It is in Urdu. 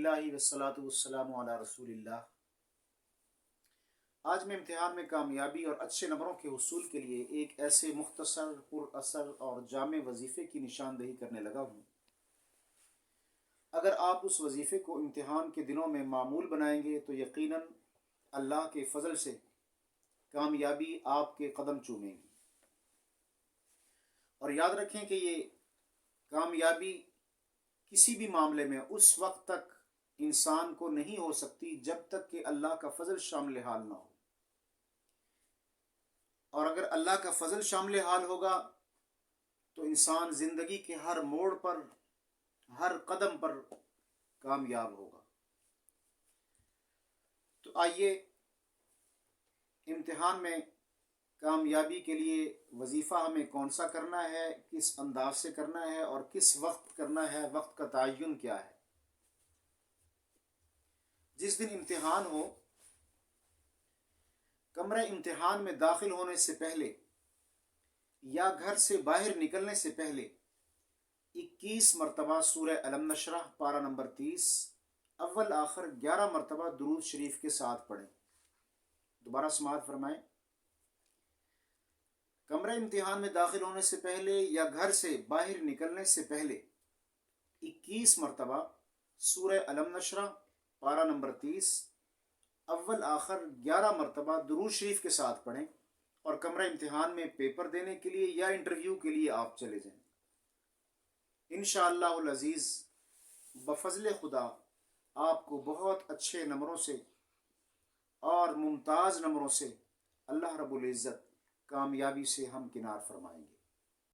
الحمدللہ والصلاۃ والسلام علی رسول اللہ۔ آج میں امتحان میں کامیابی اور اچھے نمبروں کے حصول کے لیے ایک ایسے مختصر، پر اثر اور جامع وظیفے کی نشاندہی کرنے لگا ہوں۔ اگر آپ اس وظیفے کو امتحان کے دنوں میں معمول بنائیں گے تو یقیناً اللہ کے فضل سے کامیابی آپ کے قدم چومے گی۔ اور یاد رکھیں کہ یہ کامیابی کسی بھی معاملے میں اس وقت تک انسان کو نہیں ہو سکتی جب تک کہ اللہ کا فضل شامل حال نہ ہو، اور اگر اللہ کا فضل شامل حال ہوگا تو انسان زندگی کے ہر موڑ پر، ہر قدم پر کامیاب ہوگا۔ تو آئیے امتحان میں کامیابی کے لیے وظیفہ ہمیں کون سا کرنا ہے، کس انداز سے کرنا ہے اور کس وقت کرنا ہے، وقت کا تعین کیا ہے۔ جس دن امتحان ہو، کمرہ امتحان میں داخل ہونے سے پہلے یا گھر سے باہر نکلنے سے پہلے 21 مرتبہ سورہ الم نشرح پارہ نمبر 30 اول آخر 11 مرتبہ درود شریف کے ساتھ پڑھیں۔ دوبارہ سماعت فرمائیں۔ کمرہ امتحان میں داخل ہونے سے پہلے یا گھر سے باہر نکلنے سے پہلے 21 مرتبہ سورہ الم نشرح پارہ نمبر 30 اول آخر 11 مرتبہ درود شریف کے ساتھ پڑھیں، اور کمرہ امتحان میں پیپر دینے کے لیے یا انٹرویو کے لیے آپ چلے جائیں۔ انشاءاللہ العزیز بفضل خدا آپ کو بہت اچھے نمبروں سے اور ممتاز نمبروں سے اللہ رب العزت کامیابی سے ہمکنار فرمائیں گے۔